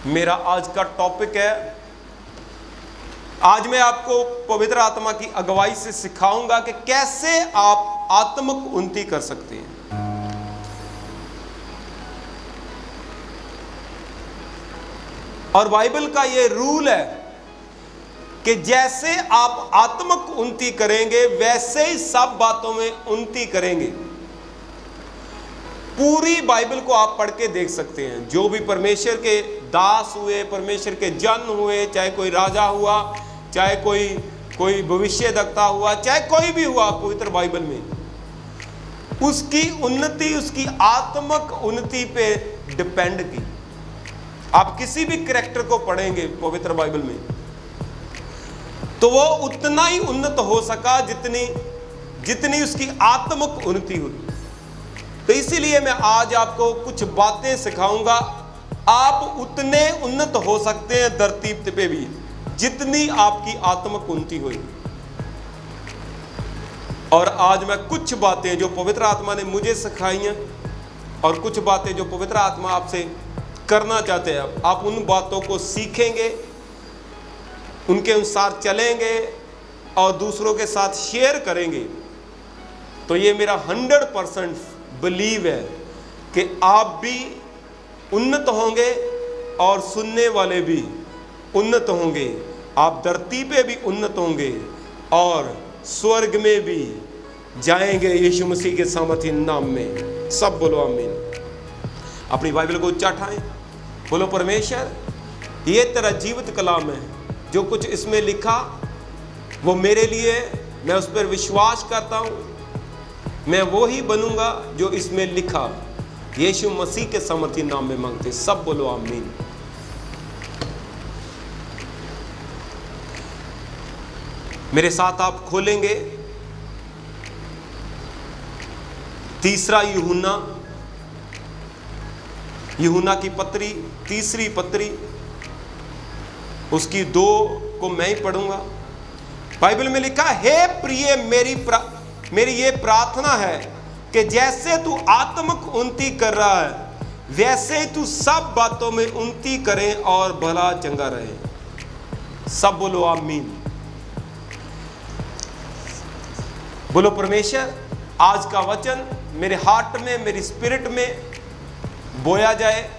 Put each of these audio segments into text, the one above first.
मेरा आज का टॉपिक है, आज मैं आपको पवित्र आत्मा की अगुवाई से सिखाऊंगा कि कैसे आप आत्मिक उन्नति कर सकते हैं। और बाइबल का यह रूल है कि जैसे आप आत्मिक उन्नति करेंगे वैसे ही सब बातों में उन्नति करेंगे। पूरी बाइबल को आप पढ़ के देख सकते हैं। जो भी परमेश्वर के दास हुए, परमेश्वर के जन हुए, चाहे कोई राजा हुआ, चाहे कोई भविष्यद्वक्ता हुआ, चाहे कोई भी हुआ पवित्र बाइबल में, उसकी उन्नति उसकी आत्मिक उन्नति पे डिपेंड की। आप किसी भी कैरेक्टर को पढ़ेंगे पवित्र बाइबल में तो वो उतना ही उन्नत हो सका जितनी उसकी आत्मिक उन्नति हुई। तो इसीलिए मैं आज आपको कुछ बातें सिखाऊंगा। आप उतने उन्नत हो सकते हैं धरती पे भी जितनी आपकी आत्मिक उन्नति हुई। और आज मैं कुछ बातें जो पवित्र आत्मा ने मुझे सिखाई हैं और कुछ बातें जो पवित्र आत्मा आपसे करना चाहते हैं, आप उन बातों को सीखेंगे, उनके अनुसार चलेंगे और दूसरों के साथ शेयर करेंगे। तो ये मेरा 100% बिलीव है कि आप भी उन्नत होंगे और सुनने वाले भी उन्नत होंगे। आप धरती पे भी उन्नत होंगे और स्वर्ग में भी जाएंगे यीशु मसीह के सामर्थी नाम में। सब बोलो आमीन। अपनी बाइबल को उच्चा उठाएं, बोलो परमेश्वर, ये तेरा जीवित कलाम है। जो कुछ इसमें लिखा वो मेरे लिए, मैं उस पर विश्वास करता हूँ। मैं वो ही बनूंगा जो इसमें लिखा। यीशु मसीह के सामर्थी नाम में मांगते, सब बोलो आमीन। मेरे साथ आप खोलेंगे तीसरा यूहन्ना की पत्री, तीसरी पत्री, उसकी 2 को मैं ही पढ़ूंगा। बाइबल में लिखा, हे प्रिय, मेरी ये प्रार्थना है कि जैसे तू आत्मिक उन्नति कर रहा है वैसे ही तू सब बातों में उन्नति करे और भला चंगा रहे। सब बोलो आमीन। बोलो परमेश्वर, आज का वचन मेरे हार्ट में, मेरी स्पिरिट में बोया जाए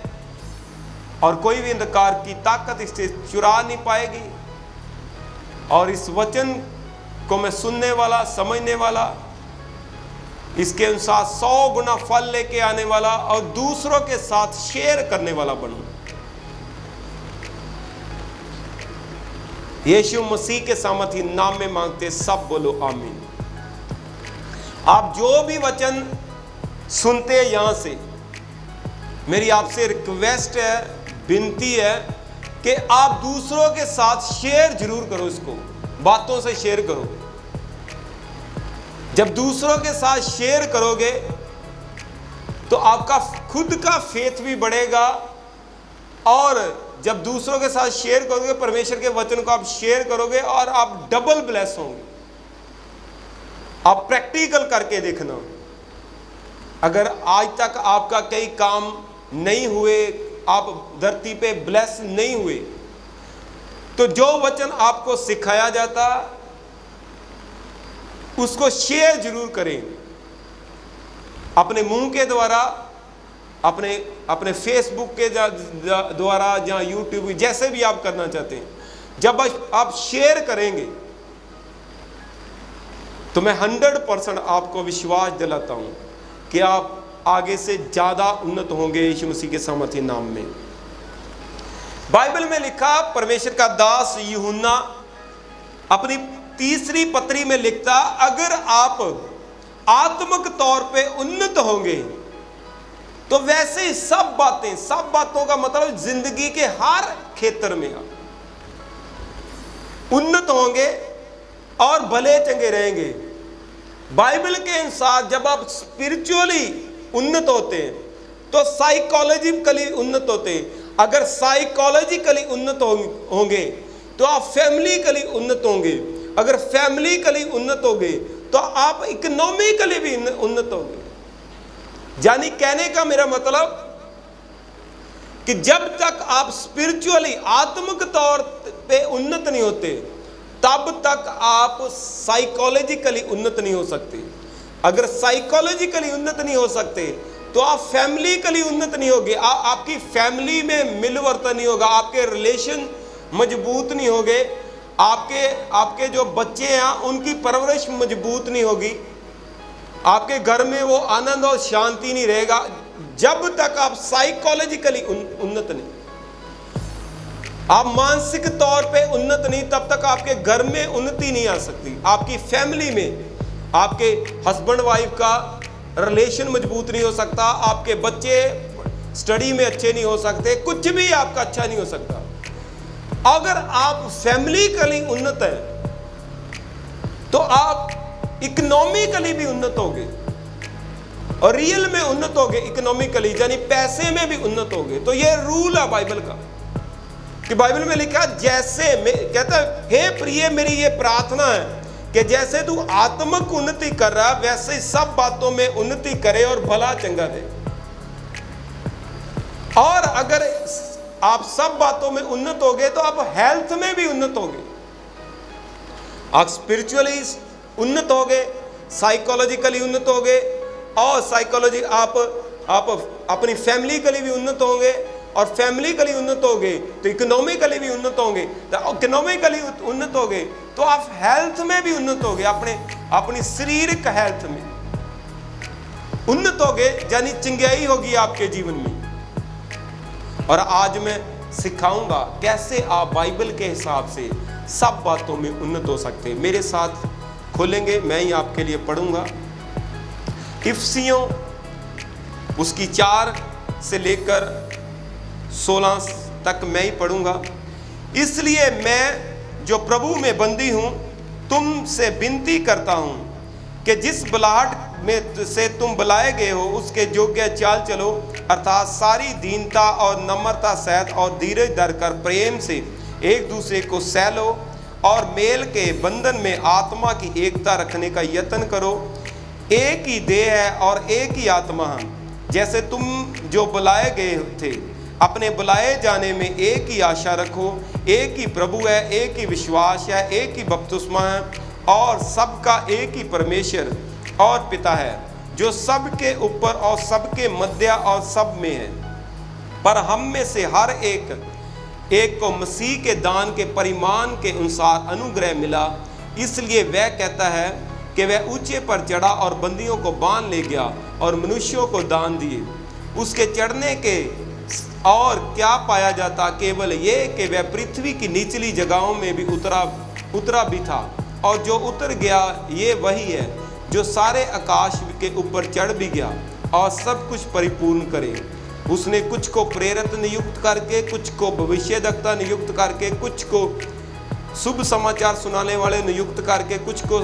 और कोई भी अंधकार की ताकत इससे चुरा नहीं पाएगी। और इस वचन को मैं सुनने वाला, समझने वाला, इसके अनुसार 100 गुना फल लेके आने वाला और दूसरों के साथ शेयर करने वाला बनूं। यीशु मसीह के सामर्थी नाम में मांगते, सब बोलो आमीन। आप जो भी वचन सुनते हैं यहां से, मेरी आपसे रिक्वेस्ट है, विनती है कि आप दूसरों के साथ शेयर जरूर करो। इसको बातों से शेयर करो। जब दूसरों के साथ शेयर करोगे तो आपका खुद का फेथ भी बढ़ेगा। और जब दूसरों के साथ शेयर करोगे, परमेश्वर के वचन को आप शेयर करोगे और आप डबल ब्लेस होंगे। आप प्रैक्टिकल करके देखना। अगर आज तक आपका कई काम नहीं हुए, आप धरती पे ब्लेस नहीं हुए, तो जो वचन आपको सिखाया जाता उसको शेयर जरूर करें। अपने मुंह के द्वारा, अपने फेसबुक के द्वारा, या यूट्यूब, जैसे भी आप करना चाहते हैं, जब आप शेयर करेंगे तो मैं 100% आपको विश्वास दिलाता हूं कि आप आगे से ज्यादा उन्नत होंगे यीशु मसीह के सामर्थी नाम में। बाइबल में लिखा, परमेश्वर का दास यूहन्ना अपनी तीसरी पत्री में लिखता, अगर आप आत्मिक तौर पे उन्नत होंगे तो वैसे ही सब बातों का मतलब जिंदगी के हर क्षेत्र में आप उन्नत होंगे और भले चंगे रहेंगे। बाइबल के अनुसार जब आप स्पिरिचुअली उन्नत होते हैं तो साइकोलॉजिकली उन्नत होते हैं। अगर साइकोलॉजिकली उन्नत होंगे तो आप फैमिलीकली उन्नत होंगे। अगर फैमिलीकली उन्नत होंगे तो आप इकोनॉमिकली भी उन्नत होंगे। यानी कहने का मेरा मतलब कि जब तक आप स्पिरिचुअली आत्मिक तौर पे उन्नत नहीं होते, तब तक आप साइकोलॉजिकली उन्नत नहीं हो सकते। अगर साइकोलॉजिकली उन्नत नहीं हो सकते तो आप फैमिलीकली उन्नत नहीं होगे। आपकी फैमिली में मिलवर्तन नहीं होगा, आपके रिलेशन मजबूत नहीं होंगे, आपके जो बच्चे हैं उनकी परवरिश मजबूत नहीं होगी, आपके घर में वो आनंद और शांति नहीं रहेगा जब तक आप साइकोलॉजिकली उन्नत नहीं, आप मानसिक तौर पे उन्नत नहीं, तब तक आपके घर में उन्नति नहीं आ सकती। आपकी फैमिली में आपके हस्बैंड वाइफ का रिलेशन मजबूत नहीं हो सकता, आपके बच्चे स्टडी में अच्छे नहीं हो सकते, कुछ भी आपका अच्छा नहीं हो सकता। अगर आप फैमिलीकली उन्नत हैं तो आप इकोनॉमिकली भी उन्नत होगे और रियल में उन्नत होगे, इकोनॉमिकली यानी पैसे में भी उन्नत होगे। तो ये रूल है बाइबल का कि बाइबल में लिखा, जैसे कहता है, हे प्रिय मेरी ये प्रार्थना है कि जैसे तू आत्मिक उन्नति कर रहा वैसे सब बातों में उन्नति करे और भला चंगा दे। और अगर आप सब बातों में उन्नत हो गए तो आप हेल्थ में भी उन्नत हो गए, आप स्पिरिचुअली उन्नत हो गए, साइकोलॉजिकली उन्नत हो गए, और साइकोलॉजी आप अपनी फैमिली के लिए भी उन्नत होंगे, और फैमिली के लिए उन्नत हो गए तो इकोनॉमिकली भी उन्नत होंगे, तो इकोनॉमिकली उन्नत हो गए तो आप हेल्थ में भी उन्नत हो गए, अपनी शारीरिक हेल्थ में उन्नत हो गए, यानी चंगाई होगी आपके जीवन में। और आज मैं सिखाऊंगा कैसे आप बाइबल के हिसाब से सब बातों में उन्नत हो सकते हैं। मेरे साथ खोलेंगे, मैं ही आपके लिए पढ़ूंगा इफिसियों उसकी 4 से लेकर 16 तक मैं ही पढ़ूंगा। इसलिए मैं जो प्रभु में बंदी हूं तुमसे विनती करता हूं कि जिस बुलाहट में से तुम बुलाए गए हो उसके योग्य चाल चलो, अर्थात सारी दीनता और नम्रता सहित और धीरज धरकर प्रेम से एक दूसरे को सह लो और मेल के बंधन में आत्मा की एकता रखने का यत्न करो। एक ही देह है और एक ही आत्मा है, जैसे तुम जो बुलाए गए थे अपने बुलाए जाने में एक ही आशा रखो। एक ही प्रभु है, एक ही विश्वास है, एक ही बपतिस्मा है, और सबका एक ही परमेश्वर और पिता है, जो सबके ऊपर और सबके मध्य और सब में है। पर हम में से हर एक को मसीह के दान के परिमाण के अनुसार अनुग्रह मिला, इसलिए वह कहता है कि वह ऊंचे पर चढ़ा और बंदियों को बांध ले गया और मनुष्यों को दान दिए। उसके चढ़ने के और क्या पाया जाता, केवल ये कि वह पृथ्वी की निचली जगहों में भी उतरा भी था, और जो उतर गया ये वही है जो सारे आकाश के ऊपर चढ़ भी गया और सब कुछ परिपूर्ण करे। उसने कुछ को प्रेरित नियुक्त करके, कुछ को भविष्यद्वक्ता नियुक्त करके, कुछ को शुभ समाचार सुनाने वाले नियुक्त करके, कुछ को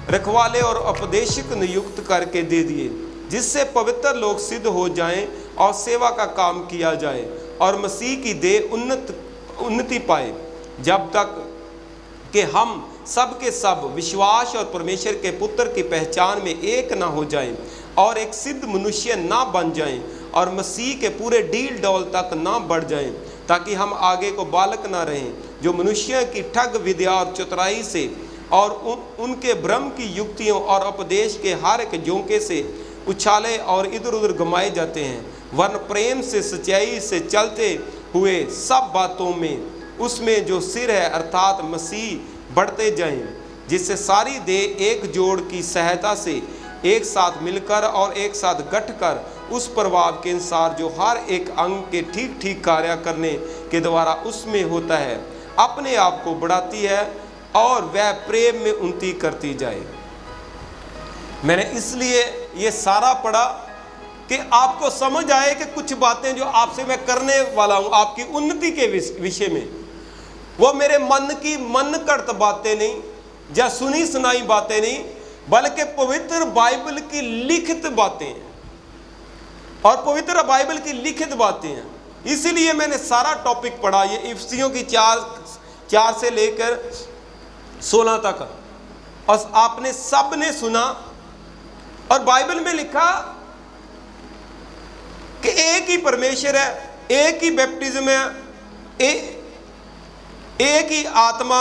रखवाले और उपदेशक नियुक्त करके दे दिए, जिससे पवित्र लोग सिद्ध हो जाएं और सेवा का काम किया जाए और मसीह की देह उन्नति पाए, जब तक कि हम सब के सब विश्वास और परमेश्वर के पुत्र की पहचान में एक ना हो जाएं और एक सिद्ध मनुष्य ना बन जाएं और मसीह के पूरे डील डौल तक ना बढ़ जाएं, ताकि हम आगे को बालक ना रहें, जो मनुष्य की ठग विद्या और चतुराई से और उनके भ्रम की युक्तियों और उपदेश के हर एक झोंके से उछाले और इधर उधर घुमाए जाते हैं, वरन प्रेम से सच्चाई से चलते हुए सब बातों में उसमें जो सिर है अर्थात मसीह बढ़ते जाएं, जिससे सारी देह एक जोड़ की सहायता से एक साथ मिलकर और एक साथ गठकर उस प्रभाव के अनुसार जो हर एक अंग के ठीक ठीक कार्य करने के द्वारा उसमें होता है, अपने आप को बढ़ाती है और वह प्रेम में उन्नति करती जाए। मैंने इसलिए ये सारा पढ़ा कि आपको समझ आए कि कुछ बातें जो आपसे मैं करने वाला हूँ आपकी उन्नति के विषय में, वो मेरे मन की मन करत बातें नहीं या सुनी सुनाई बातें नहीं, बल्कि पवित्र बाइबल की लिखित बातें हैं, और पवित्र बाइबल की लिखित बातें हैं। इसीलिए मैंने सारा टॉपिक पढ़ा, ये इफिसियों की 4 से लेकर 16 तक, और आपने सब ने सुना। और बाइबल में लिखा कि एक ही परमेश्वर है, एक ही बैप्टिज्म है, एक ही आत्मा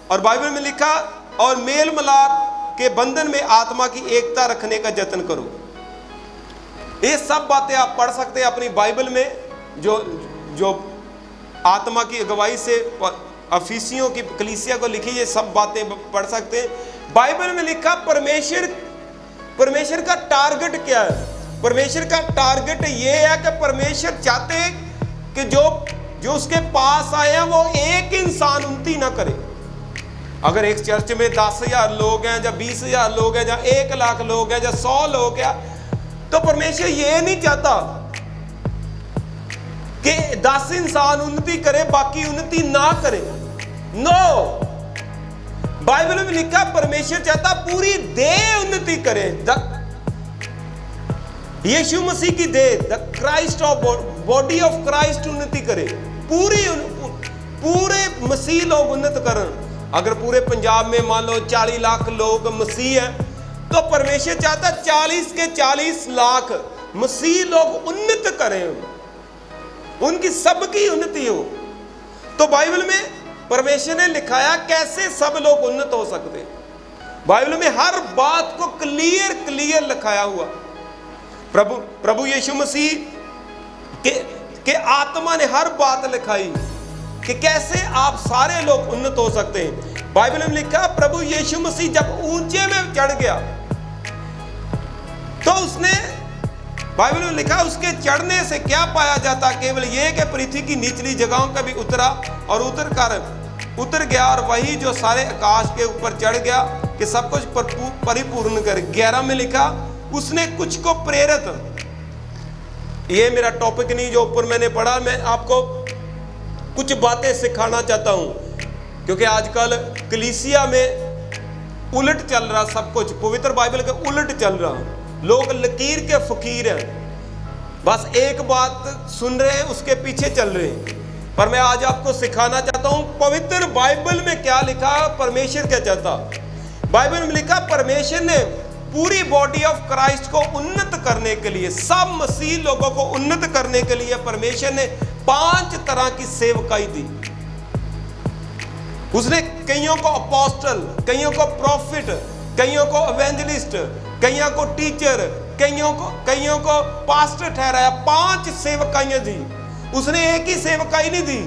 और बाइबल में लिखा और मेल मिलाप के बंधन में आत्मा की एकता रखने का जतन करो। ये सब बातें आप पढ़ सकते हैं अपनी बाइबल में, जो आत्मा की अगुवाई से अफीसियों की कलीसिया को लिखी, ये सब बातें पढ़ सकते हैं। बाइबल में लिखा परमेश्वर का टारगेट क्या है? परमेश्वर का टारगेट ये है कि परमेश्वर चाहते हैं कि जो उसके पास आए हैं वो एक इंसान उन्नति ना करे। अगर एक चर्च में 10,000 लोग हैं या 20,000 लोग हैं या 1 लाख लोग हैं या 100 लोग हैं, तो परमेश्वर ये नहीं चाहता कि 10 इंसान उन्नति करे बाकी उन्नति ना करे। नो, बाइबल में लिखा परमेश्वर चाहता पूरी देह उन्नति करे। यीशु मसीह की देह, the Christ of body of Christ उन्नति करे, पूरे मसीह लोग उन्नत करन। अगर पूरे पंजाब में मान लो 40 लाख लोग मसीह हैं, तो परमेश्वर चाहता 40 के 40 लाख मसीह लोग उन्नत करें, उनकी सबकी उन्नति हो। तो बाइबल में परमेश्वर ने लिखाया कैसे सब लोग उन्नत हो सकते हैं। बाइबल में हर बात को क्लियर लिखाया हुआ। प्रभु यीशु मसीह के आत्मा ने हर बात लिखाई कि कैसे आप सारे लोग उन्नत हो सकते हैं। बाइबल में लिखा प्रभु यीशु मसीह जब ऊंचे में चढ़ गया तो उसने, बाइबल में लिखा उसके चढ़ने से क्या पाया जाता, केवल यह कि पृथ्वी की निचली जगहों का भी उतरा और उतर गया, और वही जो सारे आकाश के ऊपर चढ़ गया कि सब कुछ परिपूर्ण कर। 11 में लिखा उसने कुछ को प्रेरित, ये मेरा टॉपिक नहीं जो ऊपर मैंने पढ़ा, मैं आपको कुछ बातें सिखाना चाहता हूं, क्योंकि आजकल कलीसिया में उलट चल रहा सब कुछ, पवित्र बाइबल के उलट चल रहा। लोग लकीर के फकीर हैं, बस एक बात सुन रहे हैं उसके पीछे चल रहे हैं। पर मैं आज आपको सिखाना चाहता हूं पवित्र बाइबल में क्या लिखा, परमेश्वर क्या चाहता। बाइबल में लिखा परमेश्वर ने पूरी बॉडी ऑफ क्राइस्ट को उन्नत करने के लिए, सब मसीह लोगों को उन्नत करने के लिए परमेश्वर ने 5 तरह की सेवकाई दी। उसने कईयों को अपोस्टल, कईयों को प्रॉफिट, कईयों को एवेंजलिस्ट, कईयों को टीचर, कईयों को पास्टर ठहराया। 5 सेवकाइयां दी। उसने एक ही सेवकाई नहीं दी,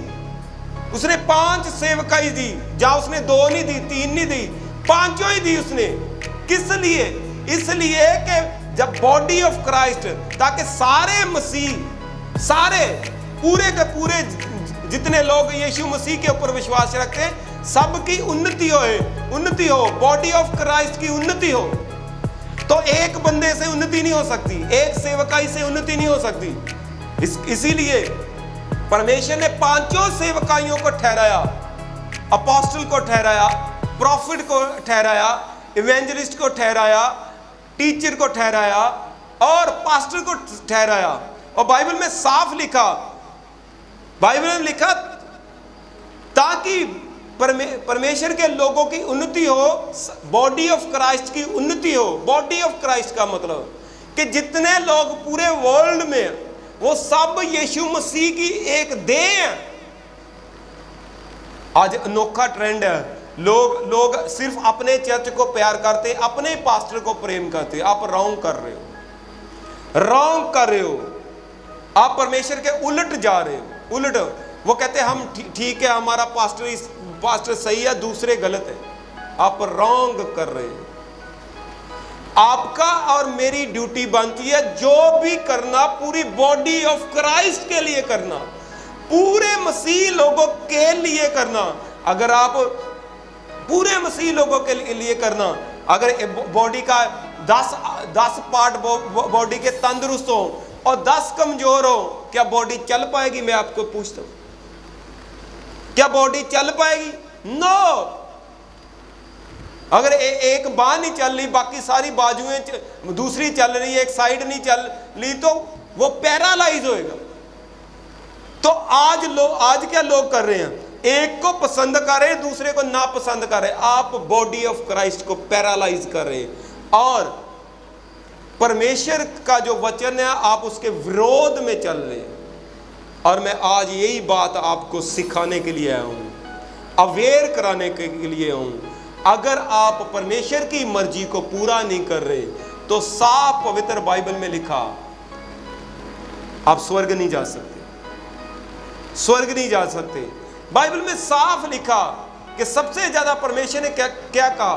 उसने 5 सेवकाई दी। जहां उसने 2 नहीं दी, 3 नहीं दी, 5 ही दी उसने। किस लिए? इसलिए कि जब बॉडी ऑफ क्राइस्ट, ताकि सारे मसीह, सारे पूरे के पूरे जितने लोग यीशु मसीह के ऊपर विश्वास रखते हैं, सबकी उन्नति हो, बॉडी ऑफ क्राइस्ट की उन्नति हो। तो एक बंदे से उन्नति नहीं हो सकती, एक सेवकाई से उन्नति नहीं हो सकती। इसीलिए परमेश्वर ने 5 सेवकाइयों को ठहराया, अपोस्टल को ठहराया, प्रॉफिट को ठहराया, इवेंजलिस्ट को ठहराया, टीचर को ठहराया और पास्टर को ठहराया। और बाइबल में साफ लिखा, बाइबल में लिखा ताकि परमेश्वर के लोगों की उन्नति हो, बॉडी ऑफ क्राइस्ट की उन्नति हो। बॉडी ऑफ क्राइस्ट का मतलब कि जितने लोग पूरे वर्ल्ड में, वो सब यीशु मसीह की एक देह है। आज अनोखा ट्रेंड है, लोग सिर्फ अपने चर्च को प्यार करते, अपने पास्टर को प्रेम करते। आप रॉन्ग कर रहे हो, आप परमेश्वर के उलट जा रहे हो। उलट वो कहते हैं हम ठीक है, हमारा पास्टर सही है, दूसरे गलत है। आप रॉन्ग कर रहे हो। आपका और मेरी ड्यूटी बनती है जो भी करना पूरी बॉडी ऑफ क्राइस्ट के लिए करना, पूरे मसीह लोगों के लिए करना। अगर आप पूरे मसीह लोगों के लिए करना, अगर बॉडी का 10 पार्ट बॉडी के तंदुरुस्त हो और 10 कमजोर हो, क्या बॉडी चल पाएगी? मैं आपको पूछता हूं, क्या बॉडी चल पाएगी? नो। अगर एक बाह नहीं चल रही, बाकी सारी बाजुएं दूसरी चल रही है, एक साइड नहीं चल रही, तो वो पैरालाइज होएगा। तो आज क्या लोग कर रहे हैं? एक को पसंद कर रहे हैं, दूसरे को ना पसंद कर रहे हैं। आप बॉडी ऑफ क्राइस्ट को पैरालाइज कर रहे हैं। और परमेश्वर का जो वचन है आप उसके विरोध में चल रहे हैं। और मैं आज यही बात आपको सिखाने के लिए आया हूँ, अवेयर कराने के लिए हूँ। अगर आप परमेश्वर की मर्जी को पूरा नहीं कर रहे तो साफ पवित्र बाइबल में लिखा आप स्वर्ग नहीं जा सकते, स्वर्ग नहीं जा सकते। बाइबल में साफ लिखा कि सबसे ज्यादा परमेश्वर ने क्या क्या कहा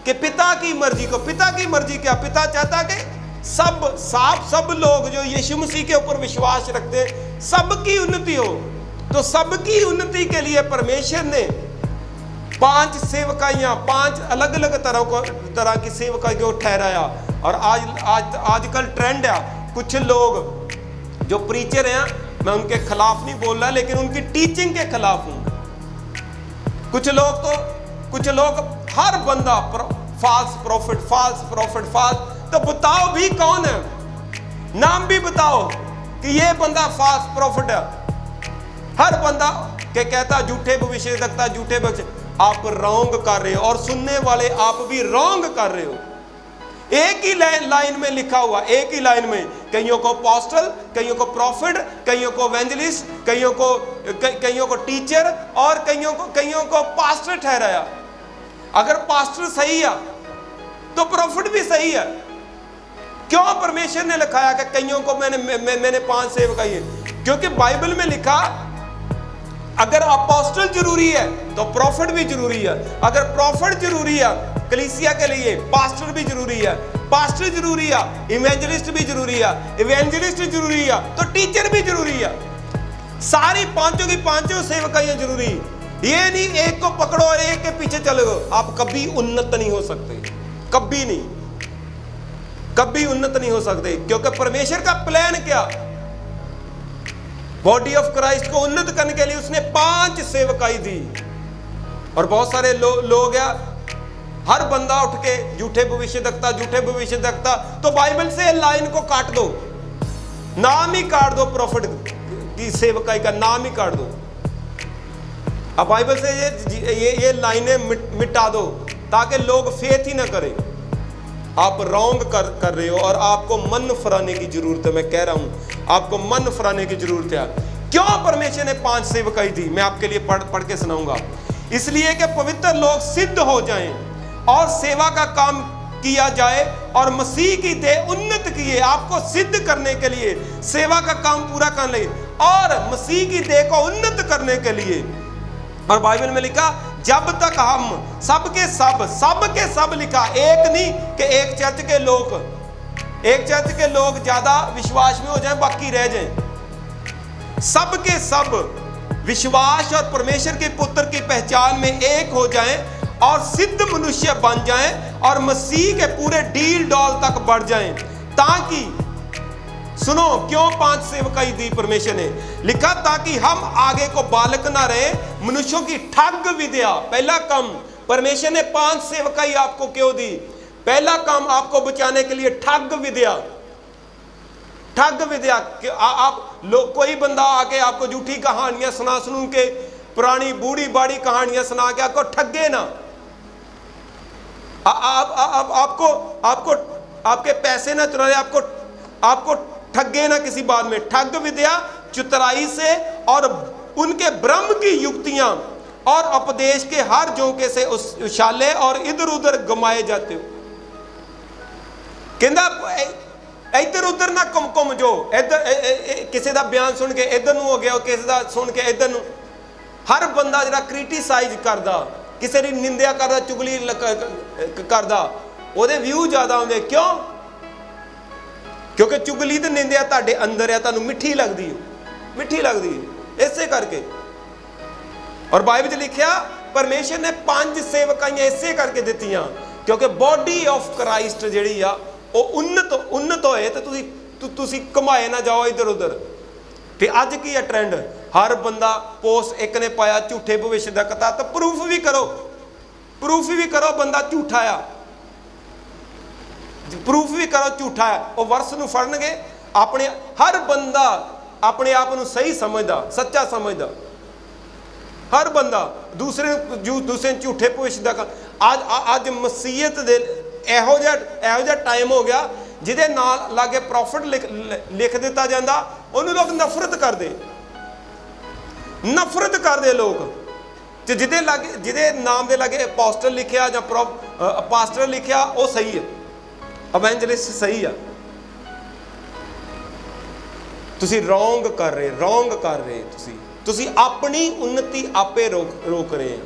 कि पिता की मर्जी को, पिता की मर्जी क्या, पिता चाहता कि सब लोग जो यीशु मसीह के ऊपर विश्वास रखते हैं सबकी उन्नति हो। तो सबकी उन्नति के लिए परमेश्वर ने 5 सेवकाइयां, 5 अलग अलग तरह की सेवकाई को ठहराया। और आजकल ट्रेंड है, कुछ लोग जो प्रीचर हैं, मैं उनके खिलाफ नहीं बोल रहा लेकिन उनकी टीचिंग के खिलाफ हूं। कुछ लोग हर बंदा फाल्स प्रॉफिट तो बताओ भी कौन है, नाम भी बताओ कि ये बंदा फाल्स प्रॉफिट है। हर बंदा के कहता झूठे भविष्यवक्ता, झूठे भविष्य, आप रॉन्ग कर रहे हो और सुनने वाले आप भी रॉन्ग कर रहे हो। एक ही लाइन में लिखा हुआ, एक ही लाइन में कईयों को अपोस्टल, कईयों को प्रॉफिट, कईयों को एवेंजलिस्ट, कईयों को टीचर और कईयों को पास्टर ठहराया। अगर पास्टर सही है तो प्रॉफिट भी सही है। क्यों परमेश्वर ने लिखाया कि कईयों को मैंने 5 सेवकाई है? क्योंकि बाइबल में लिखा अगर अपोस्टल जरूरी है तो प्रॉफिट भी जरूरी है। अगर प्रॉफिट जरूरी है कलीसिया के लिए, पास्टर भी जरूरी है, पास्टर जरूरी है, इवेंजलिस्ट भी जरूरी है, इवेंजलिस्ट जरूरी है तो टीचर भी जरूरी है। सारी पांचों की पांचों सेवकाइयां जरूरी। ये नहीं एक को पकड़ो और एक के पीछे चले गो, आप कभी उन्नत नहीं हो सकते, कभी नहीं, कभी उन्नत नहीं हो सकते। क्योंकि परमेश्वर का प्लान क्या, बॉडी ऑफ क्राइस्ट को उन्नत करने के लिए उसने 5 सेवकाई दी। और बहुत सारे लोग या हर बंदा उठ के झूठे भविष्यवक्ता, तो बाइबल से लाइन को काट दो, नाम ही काट दो, प्रॉफिट की सेवकाई का नाम ही काट दो। अब बाइबल से ये लाइनें मिटा दो ताकि लोग फेथ ही ना करें। आप रॉन्ग कर रहे हो और आपको मन फराने की जरूरत है। मैं कह रहा हूं आपको मन फराने की जरूरत है। क्यों परमेश्वर ने 5 सेवकाई दी, मैं आपके लिए पढ़ के सुनाऊंगा। इसलिए कि पवित्र लोग सिद्ध हो जाएं और सेवा का काम किया जाए और मसीह की देह उन्नत किए। आपको सिद्ध करने के लिए, सेवा का काम पूरा करने और मसीह की देह को उन्नत करने के लिए। और बाइबल में लिखा जब तक हम सबके सब लिखा, एक नहीं कि एक चर्च के लोग ज्यादा विश्वास में हो जाएं बाकी रह जाएं। सबके सब विश्वास और परमेश्वर के पुत्र की पहचान में एक हो जाएं और सिद्ध मनुष्य बन जाएं और मसीह के पूरे डील डॉल तक बढ़ जाएं। ताकि सुनो क्यों 5 सेवकाई दी परमेश्वर ने, लिखा ताकि हम आगे को बालक ना रहे मनुष्यों की ठग विद्या। पहला काम परमेश्वर ने 5 सेवकाई आपको क्यों दी? पहला काम आपको बचाने के लिए ठग विद्या। आप लोग, कोई बंदा आके आपको झूठी कहानियां सुन के, पुरानी बूढ़ी बाड़ी कहानियां सुना के आपको ठगे ना। आपको आपके पैसे ना चुराए, आपको ठगे ना किसी बात में। ठग विद्या चतुराई से और उनके ब्रह्म की युक्तियां और उपदेश के हर झोंके से उछाले और इधर उधर घुमाए जाते हो। कहंदा इधर उधर ना घुम जो, इधर किसी का बयान सुन के इधर नूं हो गया, किसी का सुन के इधर नूं। हर बंदा जिहड़ा क्रिटिसाइज करदा, किसी की निंदा करदा, चुगली करदा, ਉਹਦੇ व्यू ज्यादा आउंदे। क्यों? क्योंकि चुगली तो निंदा ਤੁਹਾਡੇ अंदर है, ਤੁਹਾਨੂੰ मिठी लगती है इसे करके। और बाइबल में लिखा परमेश्वर ने 5 सेवकाइयां इसे करके दित्तियां क्योंकि बॉडी ऑफ क्राइस्ट जिहड़ी आ वो उन्नत होए तो तुसी घुमाए ना जाओ इधर उधर। ते अज की है ट्रेंड, हर बंदा पोस्ट एक ने पाया झूठे भविष्यवक्ता, तो प्रूफ भी करो बंदा झूठा आ, प्रूफ भी करो झूठा है। वो वर्ष नूं फड़नगे। अपने हर बंदा अपने आप नूं सही समझदा, सच्चा समझदा। हर बंदा दूसरे झूठे भविष्यवक्ता। आज मसीयत दे ਇਹੋ ਜਿਹਾ ਟਾਈਮ ਹੋ ਗਿਆ ਜਿਹਦੇ ਨਾਲ ਲਾਗੇ ਪ੍ਰੋਫਿਟ ਲਿਖ ਦਿੱਤਾ ਜਾਂਦਾ, ਉਹਨੂੰ ਲੋਕ ਨਫ਼ਰਤ ਕਰਦੇ ਲੋਕ। ਤੇ ਜਿਹਦੇ ਨਾਮ ਦੇ ਲਾਗੇ ਅਪੋਸਟਲ ਲਿਖਿਆ ਜਾਂ ਪਾਸਟਰ ਲਿਖਿਆ ਉਹ ਸਹੀ ਹੈ, ਇਵੈਂਜਲਿਸਟ ਸਹੀ ਆ। ਤੁਸੀਂ ਰੋਂਗ ਕਰ ਰਹੇ ਤੁਸੀਂ ਆਪਣੀ ਉન્નਤੀ ਆਪੇ ਰੋਕ ਰਹੇ ਆ।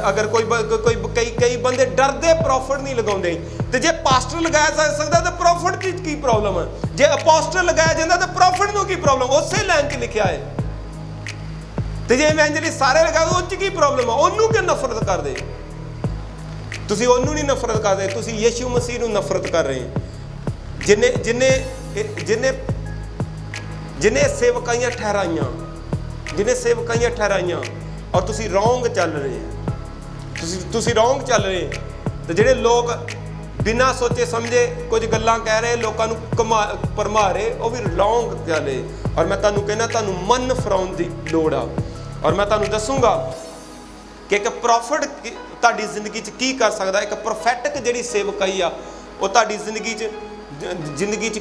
ਅਗਰ ਕਈ ਬੰਦੇ ਡਰਦੇ ਪ੍ਰੋਫਿਟ ਨਹੀਂ ਲਗਾਉਂਦੇ, ਤੇ ਜੇ ਪਾਸਟਰ ਲਗਾਇਆ ਸਕਦਾ ਤਾਂ ਪ੍ਰੋਫਿਟ ਦੀ ਕੀ ਪ੍ਰੋਬਲਮ ਹੈ? ਜੇ ਅਪੋਸਟਲ ਲਗਾਇਆ ਜਾਂਦਾ ਤਾਂ ਪ੍ਰੋਫਿਟ ਨੂੰ ਕੀ ਪ੍ਰੋਬਲਮ? ਉਸੇ ਲਾਈਨ 'ਚ ਲਿਖਿਆ ਹੈ। ਤੇ ਜੇ ਇਵੈਂਜਲਿਸਟ ਸਾਰੇ ਲਗਾ ਦੋ, ਉਹ 'ਚ ਕੀ ਪ੍ਰੋਬਲਮ ਆ? ਉਹਨੂੰ ਕਿਉਂ ਨਫ਼ਰਤ ਕਰਦੇ? ਤੁਸੀਂ ਉਹਨੂੰ ਨਹੀਂ ਨਫ਼ਰਤ ਕਰਦੇ, ਤੁਸੀਂ ਯਿਸੂ ਮਸੀਹ ਨੂੰ ਨਫ਼ਰਤ ਕਰ ਰਹੇ ਹੋ, ਜਿਹਨੇ ਸੇਵਕਾਈਆਂ ਠਹਿਰਾਈਆਂ, ਔਰ ਤੁਸੀਂ ਰੋਂਗ ਚੱਲ ਰਹੇ ਹੋ। ਤੁਸੀਂ ਰੋਂਗ ਚੱਲ ਰਹੇ। ਤੇ ਜਿਹੜੇ ਲੋਕ ਬਿਨਾਂ ਸੋਚੇ ਸਮਝੇ ਕੁਝ ਗੱਲਾਂ ਕਹਿ ਰਹੇ, ਲੋਕਾਂ ਨੂੰ ਭਰਮਾ ਰਹੇ, ਉਹ ਵੀ ਰੋਂਗ ਚੱਲੇ। ਔਰ ਮੈਂ ਤੁਹਾਨੂੰ ਕਹਿੰਦਾ, ਤੁਹਾਨੂੰ ਮਨ ਫਰਾਉਣ ਦੀ ਲੋੜ ਆ। ਔਰ ਮੈਂ ਤੁਹਾਨੂੰ ਦੱਸੂਗਾ ਕਿ ਇੱਕ ਪ੍ਰੋਫਿਟ ਤੁਹਾਡੀ ਜ਼ਿੰਦਗੀ 'ਚ ਕੀ ਕਰ ਸਕਦਾ। ਇੱਕ ਪ੍ਰੋਫੈਟਿਕ ਜਿਹੜੀ ਸੇਵਕਾਈ ਆ, ਉਹ ਤੁਹਾਡੀ ਜ਼ਿੰਦਗੀ 'ਚ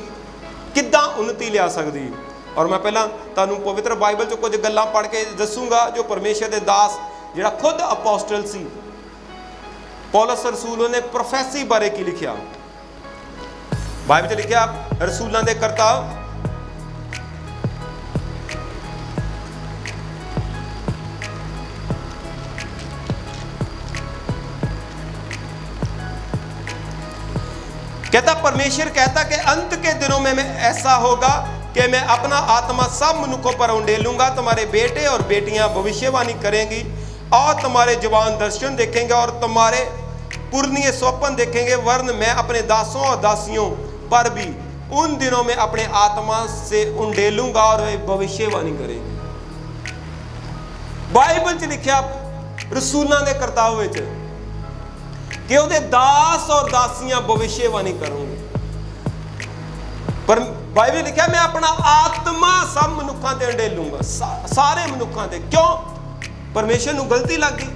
ਕਿੱਦਾਂ ਉન્નਤੀ ਲਿਆ ਸਕਦੀ। ਔਰ ਮੈਂ ਪਹਿਲਾਂ ਤੁਹਾਨੂੰ ਪਵਿੱਤਰ ਬਾਈਬਲ 'ਚੋਂ ਕੁਝ ਗੱਲਾਂ ਪੜ੍ਹ ਕੇ ਦੱਸੂਗਾ, ਜੋ ਪਰਮੇਸ਼ਰ ਦੇ ਦਾਸ ਜਿਹੜਾ ਖੁਦ ਅਪੋਸਟਲ ਸੀ, ਪੌਲਸ ਰਸੂਲ, ਉਹਨੇ ਪ੍ਰੋਫੈਸੀ ਬਾਰੇ ਕੀ ਲਿਖਿਆ। ਬਾਈਬਲ 'ਚ ਲਿਖਿਆ, ਰਸੂਲਾਂ ਦੇ ਕਰਤਾ कहता, परमेश्वर कहता कि अंत के दिनों में ऐसा होगा कि मैं अपना आत्मा सब मनुष्यों पर उंडेलूंगा। तुम्हारे बेटे और बेटियां भविष्यवाणी करेंगी, और तुम्हारे जवान दर्शन देखेंगे, और तुम्हारे पुरनिये स्वप्न देखेंगे। वरन मैं अपने दासों और दासियों पर भी उन दिनों में अपने आत्मा से उंडेलूंगा, और वे भविष्यवाणी करेंगे। बाइबल च लिखा रसूलों के करताव विच कि ਉਹਦੇ दास और दासियां भविष्यवाणी करूंगे। पर बाइबल लिखा, मैं अपना आत्मा सब मनुखों ते उंडेलूंगा, सारे मनुखों ते। क्यों? परमेश्वर ਨੂੰ गलती लग गई।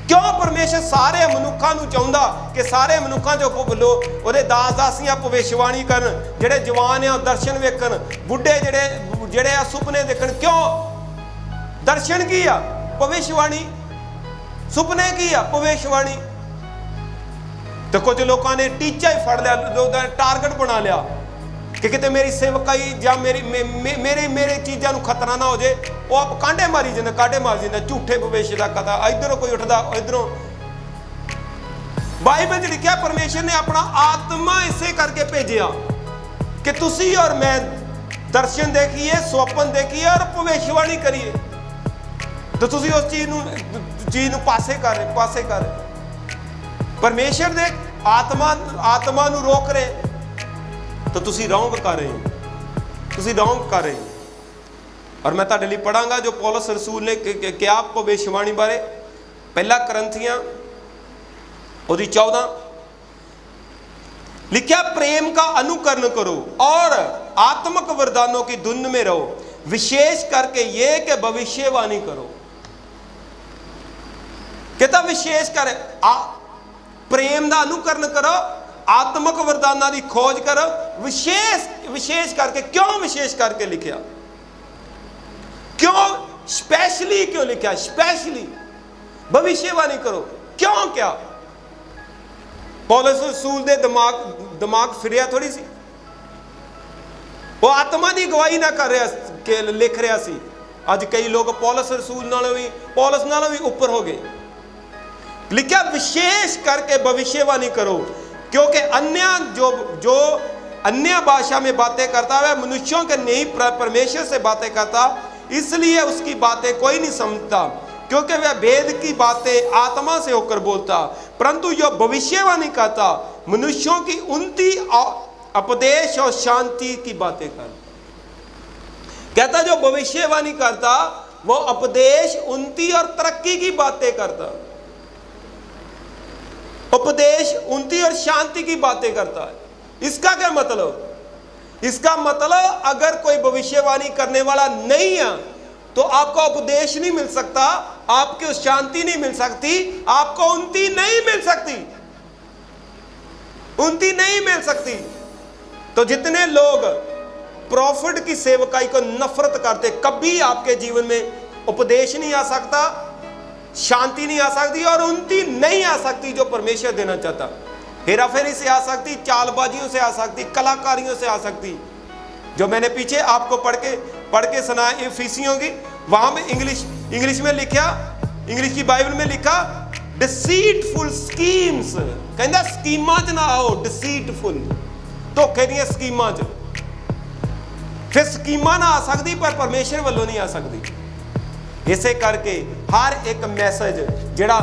क्यों परमेश्वर सारे मनुखों ਨੂੰ ਚਾਹੁੰਦਾ कि सारे मनुखों चों ਉਹਦੇ दास दासियां भविष्यवाणी करन, ਜਿਹੜੇ जवान आ दर्शन वेखन, बुढ़े ਜਿਹੜੇ आ सुपने देखन। क्यों? दर्शन की आ? भविष्यवाणी। सुपने की आ? भविष्यवाणी। तो कुछ लोगों ने टीचा ही फड़ लिया, टारगेट बना लिया कि कितने मेरी सेवकाई या मेरे चीज़ों को खतरा ना हो जाए। वो आप कांडे मारी जाते, झूठे भविष्य का कथा, इधरों कोई उठता, इधरों। बाइबल च लिखा, परमेश्वर ने अपना आत्मा इसे करके भेजा कि तुसी और मैं दर्शन देखिए, स्वप्न देखिए और भविष्यवाणी करिए। तो तुसी उस चीज़ पासे कर परमेश्वर दे आत्मा नू रोक रहे, तो तुसी रॉन्ग कर रहे हो। और मैं तुहाडे लई पढ़ांगा जो पौलुस रसूल ने क्या भविष्यवाणी बारे। पहला करंथियां ओदी 14 लिखा, प्रेम का अनुकरण करो और आत्मिक वरदानों की धुन में रहो, विशेष करके ये कि भविष्यवाणी करो। कहता विशेष कर प्रेम का अनुकरण करो, आत्मिक वरदाना की खोज करो, विशेष करके। क्यों विशेष करके लिखा? क्यों स्पेशली क्यों लिखा? स्पेशली भविष्यवाणी करो। क्यों? क्या पौलुस रसूल दे दिमाग फिरिया थोड़ी सी? वो आत्मा की गवाही ना कर रहा कि लिख रहा सी। अज कई लोग पौलुस रसूल नालों भी ऊपर हो गए। लिखा विशेष करके भविष्यवाणी करो, क्योंकि अन्य जो अन्य भाषा में बातें करता है मनुष्यों के नहीं, परमेश्वर से बातें करता, इसलिए उसकी बातें कोई नहीं समझता, क्योंकि वह भेद की बातें आत्मा से होकर बोलता। परंतु जो भविष्यवाणी करता मनुष्यों की उन्नति, उपदेश और शांति की बातें कर। कहता जो भविष्यवाणी करता वो उपदेश, उन्नति और तरक्की की बातें करता। उपदेश, उन्नति और शांति की बातें करता है। इसका क्या मतलब? इसका मतलब अगर कोई भविष्यवाणी करने वाला नहीं है तो आपको उपदेश नहीं मिल सकता, आपको शांति नहीं मिल सकती, आपको उन्नति नहीं मिल सकती, उन्नति नहीं मिल सकती। तो जितने लोग प्रॉफिट की सेवकाई को नफरत करते, कभी आपके जीवन में उपदेश नहीं आ सकता, शांति नहीं आ सकती और उन्नति नहीं आ सकती जो परमेश्वर देना चाहता। हेराफेरी से आ सकती, चालबाजियों से आ सकती, कलाकारियों से आ सकती। जो मैंने पीछे आपको पढ़ के सुनाया इफिसियों की, वहां में इंग्लिश में लिखा, इंग्लिश की बाइबल में लिखा डिसीटफुल स्कीम्स, कहंदा स्कीमां च ना आओ, डिसीटफुल, धोखे दी स्कीमां च। फिर स्कीमां ना आ सकती पर परमेश्वर वालों नहीं आ सकती। इसे करके हर एक मैसेज ਜਿਹੜਾ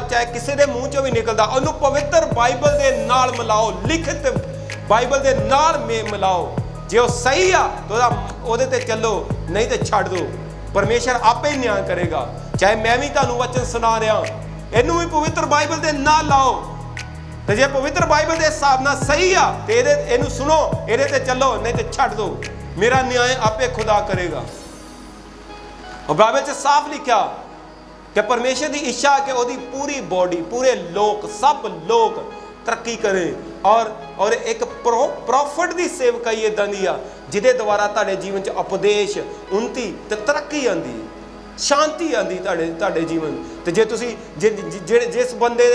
ਚਾਹੇ ਕਿਸੇ ਦੇ ਮੂੰਹ ਚੋਂ ਵੀ ਨਿਕਲਦਾ, ਉਹਨੂੰ ਪਵਿੱਤਰ ਬਾਈਬਲ ਦੇ ਨਾਲ ਮਿਲਾਓ, ਲਿਖਤ ਬਾਈਬਲ ਦੇ ਨਾਲ ਮਿਲਾਓ। ਜੇ ਉਹ ਸਹੀ ਆ ਤਾਂ ਉਹਦੇ ਤੇ ਚੱਲੋ, ਨਹੀਂ ਤੇ ਛੱਡ ਦਿਓ। ਪਰਮੇਸ਼ਰ ਆਪੇ ਹੀ ਨਿਆਂ ਕਰੇਗਾ। ਚਾਹੇ ਮੈਂ ਵੀ ਤੁਹਾਨੂੰ ਵਚਨ ਸੁਣਾ ਰਿਹਾ, ਇਹਨੂੰ ਵੀ ਪਵਿੱਤਰ ਬਾਈਬਲ ਦੇ ਨਾਲ ਲਾਓ, ਤੇ ਜੇ ਪਵਿੱਤਰ ਬਾਈਬਲ ਦੇ ਹਿਸਾਬ ਨਾਲ ਸਹੀ ਆ ਤੇ ਇਹਨੂੰ ਸੁਣੋ, ਇਹਦੇ ਤੇ ਚੱਲੋ, ਨਹੀਂ ਤੇ ਛੱਡ ਦਿਓ। ਮੇਰਾ ਨਿਆਂ ਆਪੇ ਖੁਦਾ ਕਰੇਗਾ। और बाइबल से साफ लिखा कि परमेश्वर की इच्छा है कि उसकी पूरी बॉडी, पूरे लोग, सब लोग तरक्की करें और एक प्रॉफिट की सेवकाई इदां दी आ जिहदे द्वारा तुहाडे जीवन च उपदेश, उन्नति ते तरक्की आंदी, शांति आंदी तुहाडे जीवन। ते जे तुसी जिस बंदे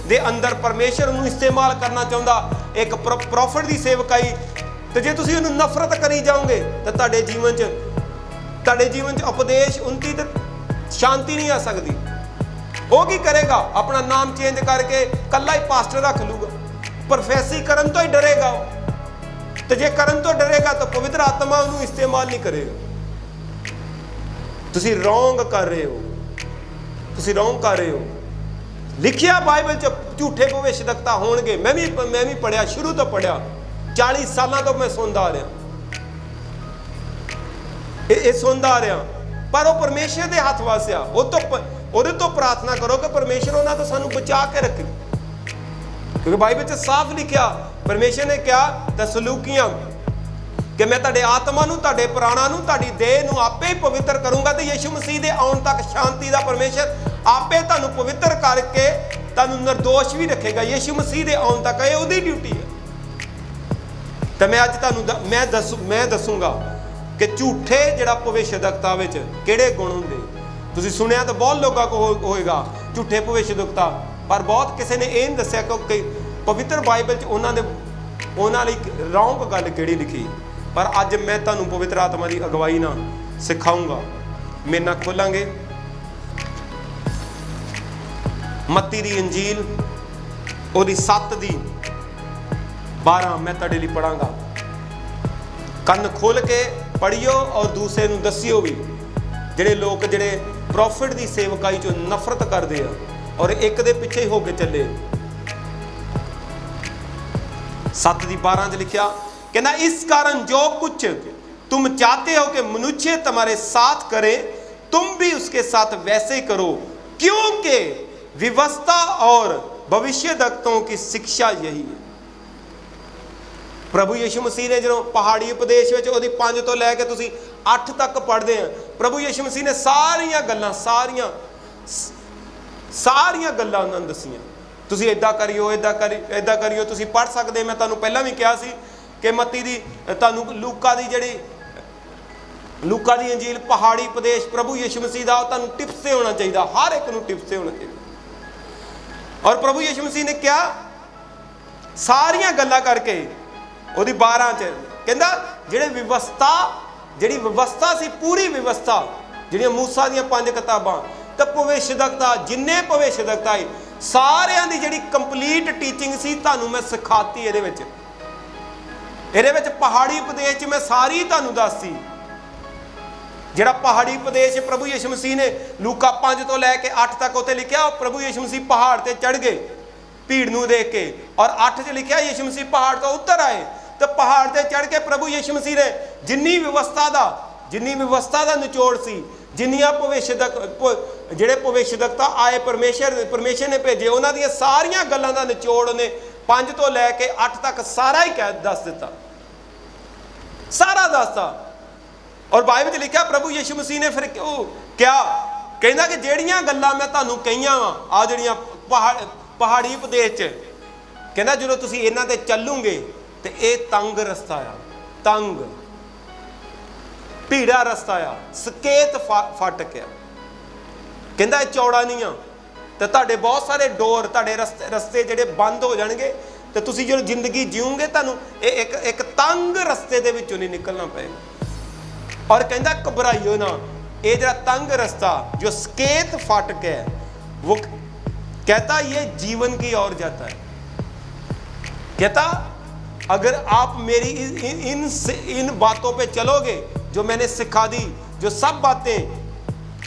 दे अंदर परमेश्वर उन्हें इस्तेमाल करना चाहुंदा एक प्रॉफिट की सेवकाई, ते जे तुसी उन्हें नफरत करी जाओगे तो तुहाडे जीवन च उपदेश, उन्नति ते शांति नहीं आ सकती। वो की करेगा? अपना नाम चेंज करके कला ही पास्टर रख लूगा, प्रोफेसी करन तो ही डरेगा। तो जे करन तो डरेगा तो पवित्र आत्मा उन्हें इस्तेमाल नहीं करेगा। तुसी रॉन्ग कर रहे हो, तुसी रॉन्ग कर रहे हो। लिखिया बाइबल च झूठे भविष्यवक्ता होणगे। मैं भी पढ़िया, शुरू तो पढ़िया, 40 सालों तो मैं सुनता आ रहा, ये सुनता आ रहा, पर वो परमेश्वर के हाथ वास आ। वो तो प्रार्थना करो कि परमेश्वर उन्होंने तो सानू बचा के रखे, क्योंकि बाइबल च साफ लिखा, परमेश्वर ने कहा तसलूकियां कि मैं तुहाडे आत्मा नूं, तुहाडे प्राणा नूं, तुहाडी देह नूं आपे ही पवित्र करूंगा। तो यीशु मसीह दे आउण तक शांति दा परमेश्वर आपे तुहानूं पवित्र करके तुहानूं निर्दोष भी रखेगा। यीशु मसीह दे आउण तक ये उहदी ड्यूटी है। तो मैं अज तुहानूं मैं दसूंगा कि झूठे जिहड़ा भविष्यवक्ता विच किहड़े गुण हुंदे। तुसीं सुनिया तो बहुत लोगों को होएगा झूठे भविष्यवक्ता, पर बहुत किसी ने यह नहीं दस्सिया कि पवित्र बाइबल च उन्हां लई रॉन्ग गल किहड़ी लिखी। पर अज मैं तुहानूं पवित्र आत्मा की अगवाई नाल सिखाऊंगा। मेरे नाल खोलांगे मत्ती दी इंजील, उहदी 7:12 मैं तुहाडे लई पढ़ांगा। कन्न खोल के पढ़ियो और दूसरे नूं दसियो भी। जिहड़े लोग जिहड़े प्रॉफिट की सेवकाई चों नफरत करते हैं और एक दे पिछे ही होके चले। 7:12 च लिखिया, कहना इस कारण जो कुछ तुम चाहते हो कि मनुष्य तुम्हारे साथ करे, तुम भी उसके साथ वैसे ही करो, क्योंकि व्यवस्था और भविष्यवक्ताओं की शिक्षा यही है। प्रभु यीशु मसीह ने जो पहाड़ी उपदेश में 5 तो लैके 8 तक पढ़ते हैं, प्रभु यीशु मसीह ने सारिया गल्लां उन्होंने दसियां। तुसीं इदां करियो, इदां करियो, तुसीं पढ़ सकते। मैं तुहानूं पहलां भी कहा सी कि मत्ती दी, तुहानूं लूका दी इंजील पहाड़ी उपदेश प्रभु यीशु मसीह का तुहानूं टिप्स से होना चाहिए, हर एक नूं टिप्स से होना चाहिए। और प्रभु यीशु मसीह ने क्या सारिया गल्लां करके ਉਹਦੀ 12 ਚ ਕਹਿੰਦਾ जिहड़ी व्यवस्था सी, पूरी व्यवस्था जिहड़ियां मूसा दीयां 5 किताबां ते भविष्यवक्ता जिन्ने भविष्यवक्ता है सारियां दी जिहड़ी कंप्लीट टीचिंग सी तुहानूं मैं सिखाती। ਇਹਦੇ ਵਿੱਚ पहाड़ी उपदेश च मैं सारी तुहानूं दसती। जिहड़ा पहाड़ी उपदेश प्रभु यीशु मसीह ने लूका 5 तो लैके 8 तक उत्ते लिखिया, प्रभु यीशु मसीह पहाड़ ते चढ़ गए भीड़ नूं देख के, और 8 च लिखिया यीशु मसीह पहाड़ तो उतर आए। तो पहाड़ से चढ़ के प्रभु यीशु मसीह ने जिन्नी व्यवस्था का निचोड़ सी, जिन्नियां जिहड़े भविष्यवक्ता आए परमेश्वर ने भेजे, उन्हां दी सारियां गल्लां दा निचोड़ उन्हें 5 तो लैके 8 तक सारा ही दस दिता, सारा दसता। और बाइबल में लिखा प्रभु यीशु मसीह ने फिर क्या कहना कि ਜਿਹੜੀਆਂ ਗੱਲਾਂ मैं ਤੁਹਾਨੂੰ ਕਹੀਆਂ ਵਾ ਆ ਜਿਹੜੀਆਂ ਪਹਾੜੀ ਪ੍ਰਦੇਸ਼ 'ਚ कहना ਜਦੋਂ ਤੁਸੀਂ ਇਹਨਾਂ ਤੇ ਚੱਲੋਗੇ ਤੇ ਇਹ ਤੰਗ ਰਸਤਾ ਆ, ਤੰਗ ਭੀੜਾ ਰਸਤਾ ਆ, ਸਕੇਤ ਫਾਟਕ ਆ। ਕਹਿੰਦਾ ਇਹ ਚੌੜਾ ਨਹੀਂ ਆ ਤੇ ਤੁਹਾਡੇ ਬਹੁਤ ਸਾਰੇ ਡੋਰ, ਤੁਹਾਡੇ ਰਸਤੇ ਜਿਹੜੇ ਬੰਦ ਹੋ ਜਾਣਗੇ ਤੇ ਤੁਸੀਂ ਜਦੋਂ ਜ਼ਿੰਦਗੀ ਜੀਓਗੇ ਤੁਹਾਨੂੰ ਇਹ ਇੱਕ ਤੰਗ ਰਸਤੇ ਦੇ ਵਿੱਚੋਂ ਨਹੀਂ ਨਿਕਲਣਾ ਪਏਗਾ। और कहता घबराइयो ना, ये जरा तंग रास्ता जो स्केत फाटक है वो कहता ये जीवन की ओर जाता है। कहता अगर आप मेरी इन बातों पे चलोगे जो मैंने सिखा दी, जो सब बातें,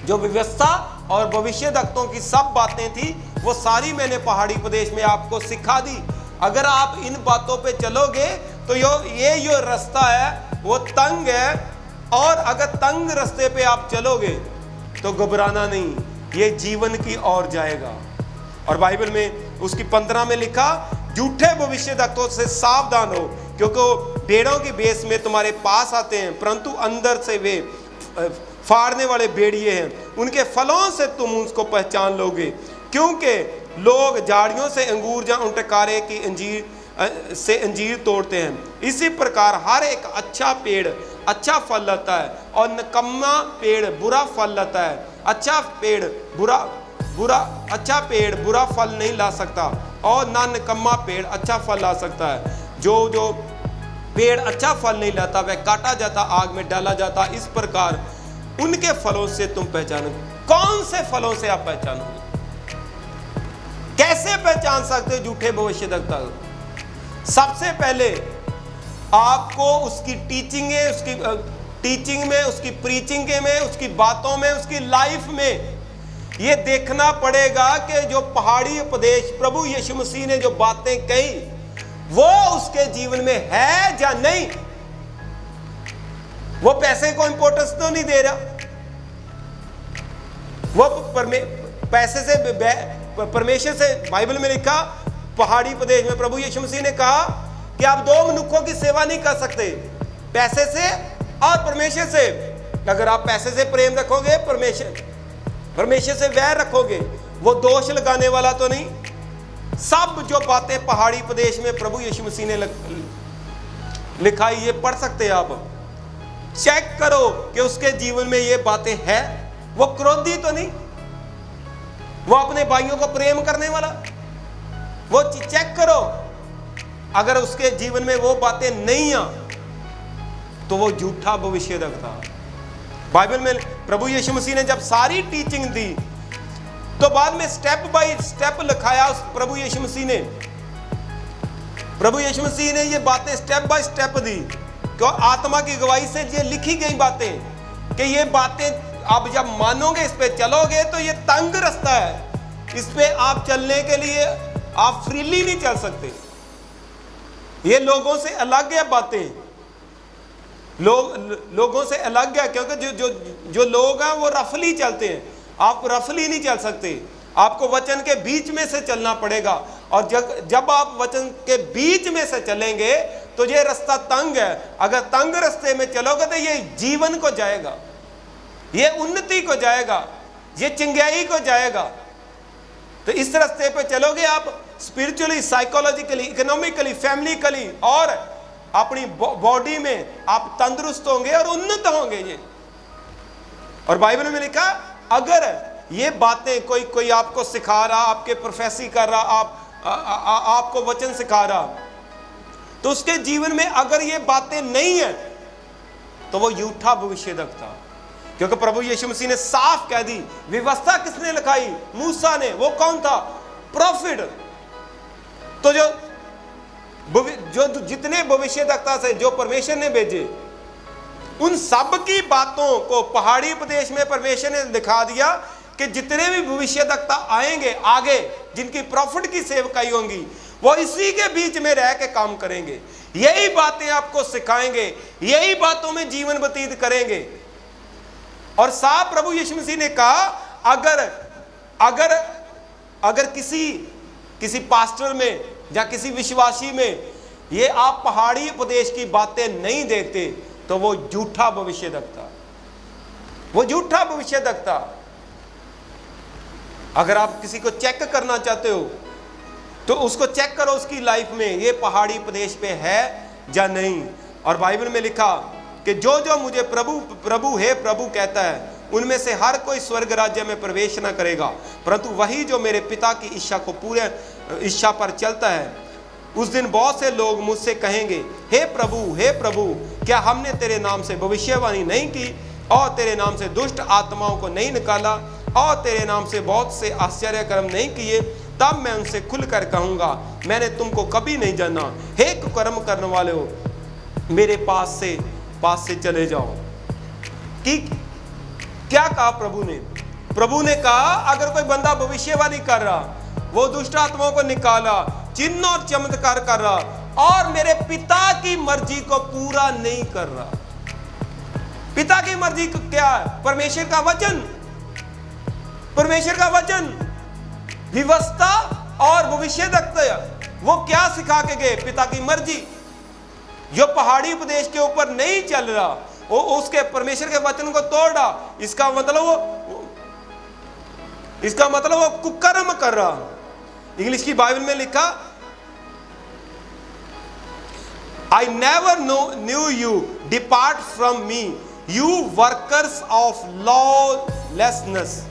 जो व्यवस्था और भविष्यवक्ताओं की सब बातें थी वो सारी मैंने पहाड़ी प्रदेश में आपको सिखा दी। अगर आप इन बातों पे चलोगे तो ये जो रास्ता है वो तंग है, और अगर तंग रास्ते पे आप चलोगे तो घबराना नहीं, ये जीवन की ओर जाएगा। और बाइबल में उसकी 15 में लिखा, झूठे भविष्यवक्ताओं से सावधान हो क्योंकि वो भेड़ों की भेष में तुम्हारे पास आते हैं परंतु अंदर से वे फाड़ने वाले भेड़िए हैं, उनके फलों से तुम उसको पहचान लोगे। क्योंकि लोग झाड़ियों से अंगूर या उंटकारे की अंजीर तोड़ते हैं, इसी प्रकार हर एक अच्छा पेड़ अच्छा फल लाता है और निकम्मा पेड़ बुरा फल लाता है। अच्छा पेड़ बुरा फल नहीं ला सकता और ना निकम्मा पेड़ अच्छा फल ला सकता है। जो पेड़ अच्छा फल नहीं लाता वह काटा जाता, आग में डाला जाता। इस प्रकार उनके फलों से तुम पहचानोगे। कौन से फलों से आप पहचानोगे? कैसे पहचान सकते हो झूठे भविष्यवक्ता? सबसे पहले आपको उसकी टीचिंग में, उसकी प्रीचिंग में, उसकी बातों में, उसकी लाइफ में ये देखना पड़ेगा कि जो पहाड़ी उपदेश प्रभु यीशु मसीह ने जो बातें कही वो उसके जीवन में है या नहीं। वो पैसे को इंपॉर्टेंस तो नहीं दे रहा, वो पैसे से परमेश्वर से, बाइबल में लिखा पहाड़ी प्रदेश में प्रभु यीशु मसीह ने कहा कि आप दो मनुष्यों की सेवा नहीं कर सकते, पैसे से और परमेश्वर से। अगर आप पैसे से प्रेम रखोगे, परमेश्वर से वैर रखोगे, वो दोष लगाने वाला तो नहीं। सब जो बातें पहाड़ी प्रदेश में प्रभु यीशु मसीह ने लिखाई, ये पढ़ सकते हैं आप, चेक करो कि उसके जीवन में ये बातें हैं। वो क्रोधी तो नहीं, वो अपने भाइयों को प्रेम करने वाला, वो चेक करो। अगर उसके जीवन में वो बातें नहीं आ तो वो झूठा भविष्यवक्ता। बाइबल में प्रभु यीशु मसीह ने जब सारी टीचिंग दी तो बाद में स्टेप बाय स्टेप लिखाया उस प्रभु यीशु मसीह ने ये बातें स्टेप बाय स्टेप दी। क्यों? आत्मा की गवाही से ये लिखी गई बातें कि ये बातें आप जब मानोगे, इस पे चलोगे तो ये तंग रास्ता है, इस पे आप चलने के लिए आप फ्रीली नहीं चल सकते। ये लोगों से अलग है बातें, लोगों से अलग है, क्योंकि जो लोग हैं वो रफली चलते हैं, आप रफली नहीं चल सकते। आपको वचन के बीच में से चलना पड़ेगा, और जब आप वचन के बीच में से चलेंगे तो ये रास्ता तंग है। अगर तंग रास्ते में चलोगे तो ये जीवन को जाएगा, ये उन्नति को जाएगा, ये चिंगाई को जाएगा। तो इस रास्ते पे चलोगे आप स्पिरिचुअली, साइकोलॉजिकली, इकोनॉमिकली, फैमिलीकली और अपनी बॉडी में आप तंदुरुस्त होंगे और उन्नत होंगे। ये और बाइबल में लिखा, अगर ये बातें कोई आपको सिखा रहा, आपके प्रोफेसी कर रहा, आपको वचन सिखा रहा, तो उसके जीवन में अगर ये बातें नहीं है तो वो झूठा भविष्यवक्ता। क्योंकि प्रभु यीशु मसीह ने साफ कह दी, व्यवस्था किसने लिखाई? मूसा ने। वो कौन था? प्रॉफिट। तो जो जितने भविष्यवक्ता से जो परमेश्वर ने भेजे, उन सब की बातों को पहाड़ी प्रदेश में परमेश्वर ने दिखा दिया कि जितने भी भविष्यवक्ता आएंगे आगे, जिनकी प्रॉफिट की सेवकाई होंगी, वो इसी के बीच में रह के काम करेंगे, यही बातें आपको सिखाएंगे, यही बातों में जीवन व्यतीत करेंगे। और साफ प्रभु यीशु मसीह ने कहा, अगर किसी पास्टर में या किसी विश्वासी में ये आप पहाड़ी प्रदेश की बातें नहीं देखते तो वो झूठा भविष्यवक्ता, वो झूठा भविष्यवक्ता। अगर आप किसी को चेक करना चाहते हो तो उसको चेक करो उसकी लाइफ में ये पहाड़ी प्रदेश पे है या नहीं। और बाइबल में लिखा कि जो जो मुझे प्रभु प्रभु हे प्रभु कहता है उनमें से हर कोई स्वर्ग राज्य में प्रवेश न करेगा, परंतु वही जो मेरे पिता की इच्छा को पूरे इच्छा पर चलता है। उस दिन बहुत से लोग मुझसे कहेंगे, हे प्रभु, क्या हमने तेरे नाम से भविष्यवाणी नहीं की और तेरे नाम से दुष्ट आत्माओं को नहीं निकाला और तेरे नाम से बहुत से आश्चर्य कर्म नहीं किए? तब मैं उनसे खुलकर कहूँगा, मैंने तुमको कभी नहीं जाना। हे कुकर्म करने वाले हो, मेरे पास से चले जाओ। कि क्या कहा प्रभु ने कहा अगर कोई बंदा भविष्यवाणी कर रहा, वो दुष्ट आत्माओं को निकाला, चिन्ह और चमत्कार कर रहा और मेरे पिता की मर्जी को पूरा नहीं कर रहा। पिता की मर्जी क्या है? परमेश्वर का वचन, व्यवस्था और भविष्यवक्ता वो क्या सिखा के गए? पिता की मर्जी। जो पहाड़ी प्रदेश के ऊपर नहीं चल रहा, वो उसके परमेश्वर के वचन को तोड़ रहा, इसका मतलब वो कुकर्म कर रहा। इंग्लिश की बाइबल में लिखा, I never knew you, depart from me, you workers of lawlessness।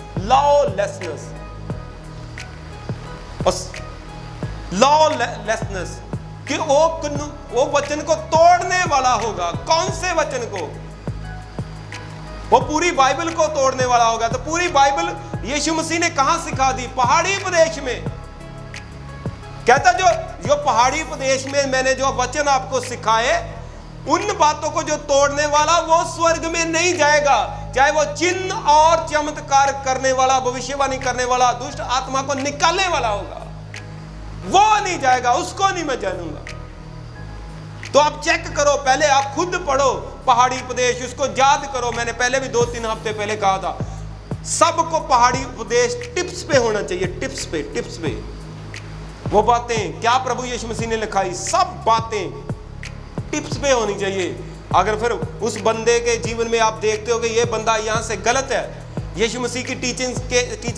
कि वो वचन को तोड़ने वाला होगा। कौन से वचन को? वो पूरी बाइबल को तोड़ने वाला होगा। तो पूरी बाइबल यीशु मसीह ने कहां सिखा दी? पहाड़ी प्रदेश में। कहता जो पहाड़ी प्रदेश में मैंने जो वचन आपको सिखाए, उन बातों को जो तोड़ने वाला वो स्वर्ग में नहीं जाएगा। चाहे वो चिन्ह और चमत्कार करने वाला, भविष्यवाणी करने वाला, दुष्ट आत्मा को निकालने वाला होगा, वो नहीं जाएगा, उसको नहीं मैं जानूंगा। तो आप चेक करो, पहले आप खुद पढ़ो पहाड़ी प्रदेश, उसको याद करो। मैंने पहले भी 2-3 हफ्ते पहले कहा था, सबको पहाड़ी प्रदेश टिप्स पे होना चाहिए। टिप्स पे वो बातें क्या प्रभु यीशु मसीह ने लिखाई, सब बातें टिप्स पे होनी चाहिए। अगर फिर उस बंदे के जीवन में आप देखते हो कि ये बंदा यहाँ से गलत है, यीशु मसीह की टीचिंग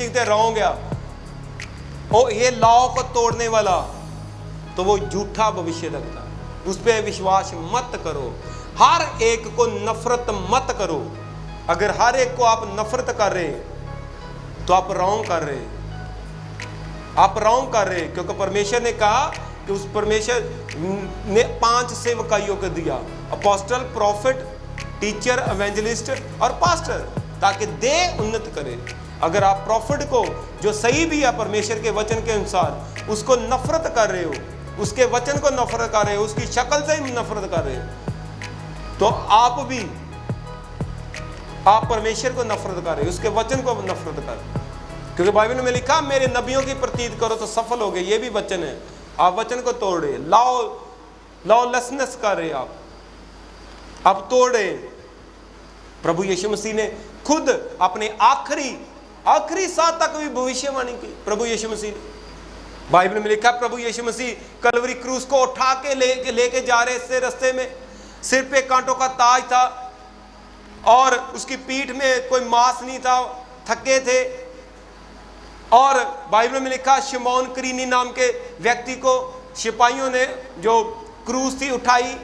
से रॉन्ग गया, और ये लॉ को तोड़ने वाला, तो वो झूठा भविष्य लगता है। उस पर विश्वास मत करो। हर एक को नफरत मत करो। अगर हर एक को आप नफरत कर रहे तो आप रॉन्ग कर रहे, क्योंकि परमेश्वर ने कहा कि उस परमेश्वर ने 5 सेवकाइयों को दिया, अपोस्टल, प्रॉफिट, टीचर, एवेंजलिस्ट और पास्टर, ताकि दे उन्नत करे। अगर आप प्रॉफिट को, जो सही भी है परमेश्वर के वचन के अनुसार, उसको नफरत कर रहे हो, उसके वचन को नफरत कर रहे हो, उसकी शक्ल से ही नफरत कर रहे हो, तो आप परमेश्वर को नफरत कर रहे हो, उसके वचन को नफरत कर रहे हो। क्योंकि बाइबल में लिखा, मेरे नबियों की प्रतीत करो तो सफल हो गए। ये भी वचन है। आप वचन को तोड़ रहे, लॉलेसनेस कर रहे, आप तोड़ रहे। प्रभु यीशु मसीह ने खुद अपने आखिरी सांस तक भी भविष्यवाणी की। प्रभु यीशु मसीह ने, बाइबल में लिखा, प्रभु यीशु मसीह कलवरी क्रूस को उठा के लेके जा रहे थे। रास्ते में सिर पे कांटों का ताज था और उसकी पीठ में कोई मांस नहीं था, थके थे। और बाइबल में लिखा, शिमोन करीनी नाम के व्यक्ति को सिपाहियों ने जो क्रूस थी उठाई,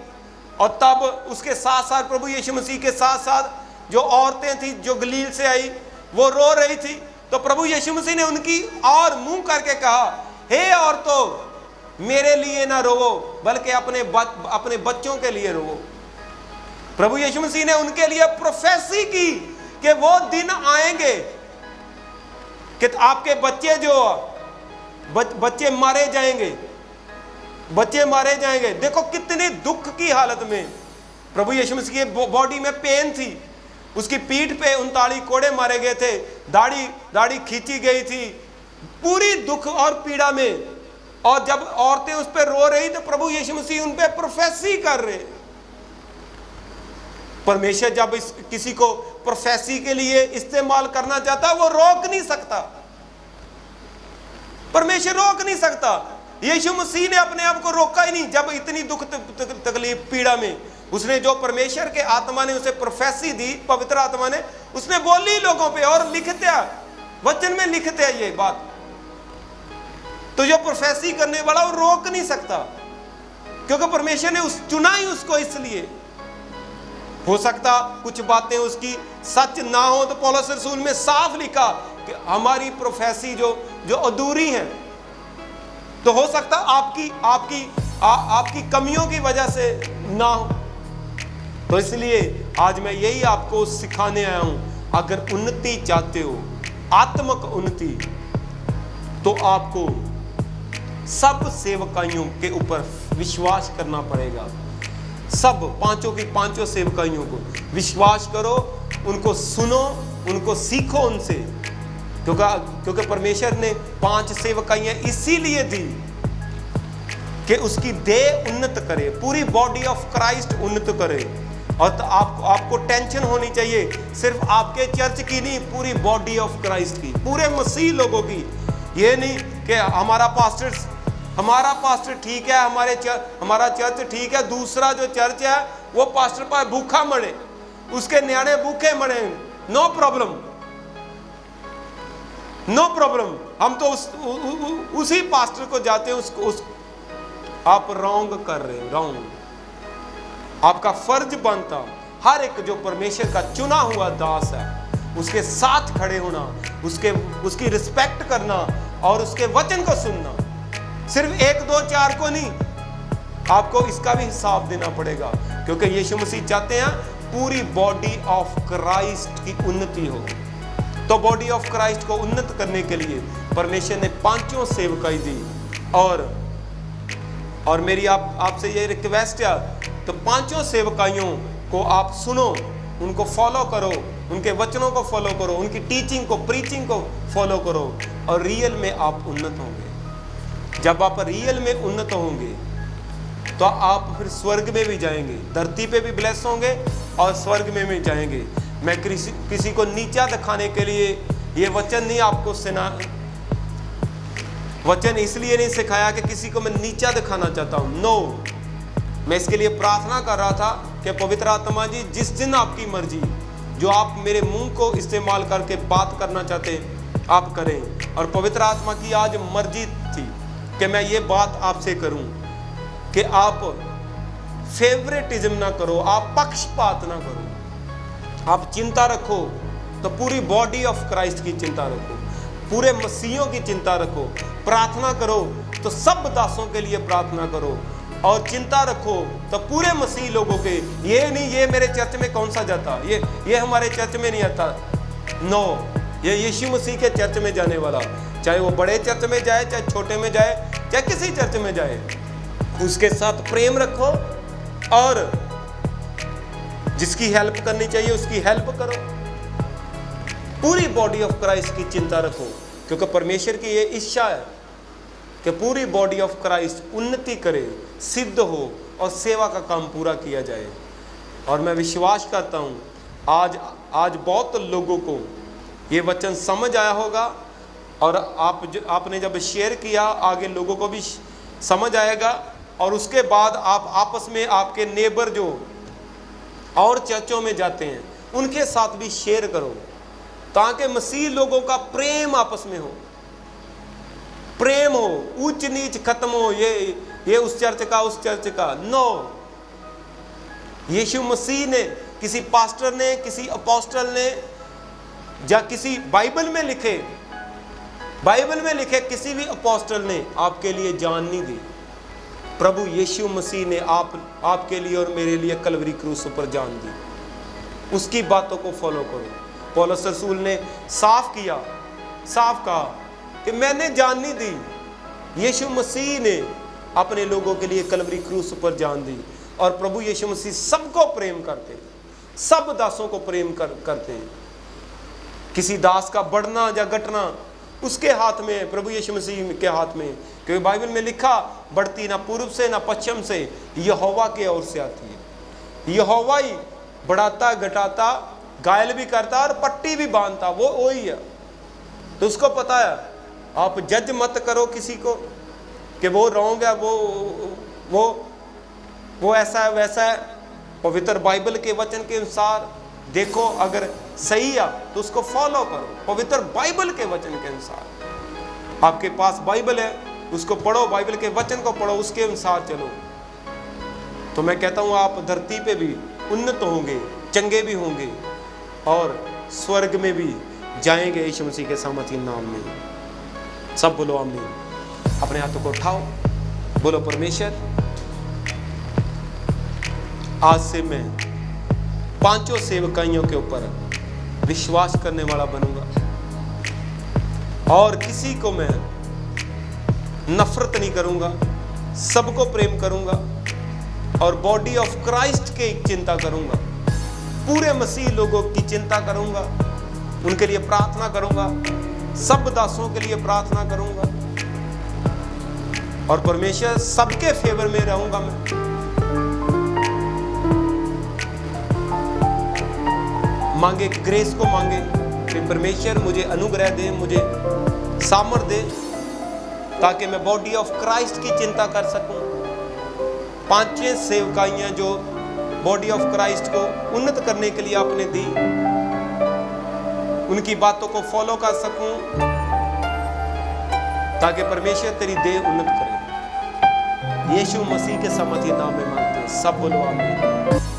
और तब उसके साथ साथ प्रभु यीशु मसीह के साथ साथ जो औरतें थी जो गलील से आई, वो रो रही थी। तो प्रभु यीशु मसीह ने उनकी और मुंह करके कहा, हे औरतों, मेरे लिए ना रोवो, बल्कि अपने बच्चों के लिए रोवो। प्रभु यीशु मसीह ने उनके लिए प्रोफेसी की कि वो दिन आएंगे कि आपके बच्चे मारे जाएंगे। देखो कितने दुख की हालत में प्रभु यीशु मसीह की बॉडी में पेन थी। उसकी पीठ पे 39 कोड़े मारे गए थे, दाढ़ी खींची गई थी, पूरी दुख और पीड़ा में। और जब औरतें उस पर रो रही तो प्रभु यीशु मसीह उन पे प्रोफेसी कर रहे। परमेश्वर जब किसी को प्रोफेसी के लिए इस्तेमाल करना चाहता, वो रोक नहीं सकता। परमेश्वर रोक नहीं सकता। यीशु मसीह ने अपने आप को रोका ही नहीं। जब इतनी दुख तकलीफ पीड़ा में, उसने जो परमेश्वर के आत्मा ने उसे प्रोफेसी दी, पवित्र आत्मा ने, उसने बोली लोगों पे और लिख दिया वचन में लिखते हैं ये बात। तो जो प्रोफेसी करने वाला वो रोक नहीं सकता, क्योंकि परमेश्वर ने चुना ही उसको इसलिए। हो सकता कुछ बातें उसकी सच ना हो, तो पौलुस रसूल में साफ लिखा कि हमारी प्रोफेसी जो अधूरी है, तो हो सकता आपकी कमियों की वजह से ना हो। तो इसलिए आज मैं यही आपको सिखाने आया हूं, अगर उन्नति चाहते हो, आत्मिक उन्नति, तो आपको सब सेवकाइयों के ऊपर विश्वास करना पड़ेगा। सब पांचों की पांचों सेवकाइयों को विश्वास करो, उनको सुनो, उनको सीखो उनसे, क्योंकि परमेश्वर ने 5 सेवकाइयां इसीलिए दी कि उसकी देह उन्नत करे, पूरी बॉडी ऑफ क्राइस्ट उन्नत करे। और तो आपको टेंशन होनी चाहिए सिर्फ आपके चर्च की नहीं, पूरी बॉडी ऑफ क्राइस्ट की, पूरे मसीह लोगों की। ये नहीं कि हमारा पास्टर ठीक है, हमारा चर्च ठीक है, दूसरा जो चर्च है वो पास्टर पर भूखा मरे, उसके न्याणे भूखे मरे, नो प्रॉब्लम, नो प्रॉब्लम। हम तो उसी पास्टर को जाते हैं, आप रॉन्ग कर रहे हैं, रॉन्ग। आपका फर्ज बनता हर एक जो परमेश्वर का चुना हुआ दास है, उसके साथ खड़े होना, उसकी रिस्पेक्ट करना और उसके वचन को सुनना। सिर्फ 1 2 4 को नहीं, आपको इसका भी हिसाब देना पड़ेगा, क्योंकि यीशु मसीह चाहते हैं पूरी बॉडी ऑफ क्राइस्ट की उन्नति हो। तो बॉडी ऑफ क्राइस्ट को उन्नत करने के लिए परमेश्वर ने 5 सेवकाई दी। और मेरी आपसे ये रिक्वेस्ट है, तो 5 सेवकाइयों को आप सुनो, उनको फॉलो करो, उनके वचनों को फॉलो करो, उनकी टीचिंग को, प्रीचिंग को फॉलो करो, और रियल में आप उन्नत होंगे। जब आप रियल में उन्नत होंगे तो आप फिर स्वर्ग में भी जाएंगे, धरती पे भी ब्लेस होंगे और स्वर्ग में भी जाएंगे। मैं किसी को नीचा दिखाने के लिए ये वचन नहीं आपको वचन इसलिए नहीं सिखाया कि किसी को मैं नीचा दिखाना चाहता हूं, नो। मैं इसके लिए प्रार्थना कर रहा था कि पवित्र आत्मा जी, जिस दिन आपकी मर्जी, जो आप मेरे मुंह को इस्तेमाल करके बात करना चाहते हैं आप करें। और पवित्र आत्मा की आज मर्जी थी कि मैं ये बात आपसे करूं कि आप फेवरेटिज्म ना करो, आप पक्षपात ना करो। आप चिंता रखो तो पूरी बॉडी ऑफ क्राइस्ट की चिंता रखो, पूरे मसीहों की चिंता रखो। प्रार्थना करो तो सब दासों के लिए प्रार्थना करो, और चिंता रखो तो पूरे मसीह लोगों के। ये नहीं ये मेरे चर्च में कौन सा जाता, ये हमारे चर्च में नहीं आता, नो। ये यीशु मसीह के चर्च में जाने वाला, चाहे वो बड़े चर्च में जाए, चाहे छोटे में जाए, चाहे किसी चर्च में जाए, उसके साथ प्रेम रखो, और जिसकी हेल्प करनी चाहिए उसकी हेल्प करो। पूरी बॉडी ऑफ क्राइस्ट की चिंता रखो, क्योंकि परमेश्वर की ये इच्छा है कि पूरी बॉडी ऑफ क्राइस्ट उन्नति करे, सिद्ध हो और सेवा का काम पूरा किया जाए। और मैं विश्वास करता हूँ आज बहुत लोगों को ये वचन समझ आया होगा, और आपने जब शेयर किया आगे लोगों को भी समझ आएगा। और उसके बाद आप आपस में आपके नेबर जो और चर्चों में जाते हैं उनके साथ भी शेयर करो, ताकि मसीह लोगों का प्रेम आपस में हो, प्रेम हो, ऊंच नीच खत्म हो, ये उस चर्च का उस चर्च का, नो। यीशु मसीह ने, किसी पास्टर ने, किसी अपोस्टल ने, या किसी बाइबल में लिखे किसी भी अपोस्टल ने आपके लिए जान नहीं दी। प्रभु यीशु मसीह ने आपके लिए और मेरे लिए कलवरी क्रूस पर जान दी। उसकी बातों को फॉलो करो। पौलुस रसूल ने साफ कहा कि मैंने जान नहीं दी, यीशु मसीह ने अपने लोगों के लिए कलवरी क्रूस पर जान दी। और प्रभु यीशु मसीह सबको प्रेम करते हैं, सब दासों को प्रेम करते हैं। किसी दास का बढ़ना या घटना उसके हाथ में है, प्रभु यीशु मसीह के हाथ में, क्योंकि बाइबल में लिखा, बढ़ती ना पूर्व से ना पश्चिम से, यहोवा के ओर से आती है। यहोवा ही बढ़ाता, घटाता, घायल भी करता और पट्टी भी बांधता, वो वही है। तो उसको पता है। आप जज मत करो किसी को कि वो रॉन्ग है, वो ऐसा है वैसा है। पवित्र बाइबल के वचन के अनुसार देखो, अगर सही है तो उसको फॉलो करो पवित्र बाइबल के वचन के अनुसार। आपके पास बाइबल है, उसको पढ़ो, बाइबल के वचन को पढ़ो, उसके अनुसार चलो। तो मैं कहता हूं आप धरती पे भी उन्नत होंगे, चंगे भी होंगे और स्वर्ग में भी जाएंगे यीशु मसीह के सामर्थी नाम में। सब बोलो आमीन। अपने हाथों को उठाओ, बोलो परमेश्वर आज से मैं 5 सेवकाइयों के ऊपर विश्वास करने वाला बनूंगा और किसी को मैं नफरत नहीं करूंगा, सबको प्रेम करूंगा और बॉडी ऑफ क्राइस्ट की चिंता करूंगा, पूरे मसीह लोगों की चिंता करूंगा, उनके लिए प्रार्थना करूंगा, सब दासों के लिए प्रार्थना करूंगा और परमेश्वर सबके फेवर में रहूंगा। मैं मांगे, ग्रेस को मांगे कि परमेश्वर मुझे अनुग्रह दे, मुझे सामर्थ दे ताकि मैं बॉडी ऑफ क्राइस्ट की चिंता कर सकूं। 5 सेवकाइयां जो बॉडी ऑफ क्राइस्ट को उन्नत करने के लिए आपने दी, उनकी बातों को फॉलो कर सकूं ताकि परमेश्वर तेरी देह उन्नत करे। यीशु मसीह के सामर्थी नाम में मांगते हैं, सब बोलो आमीन।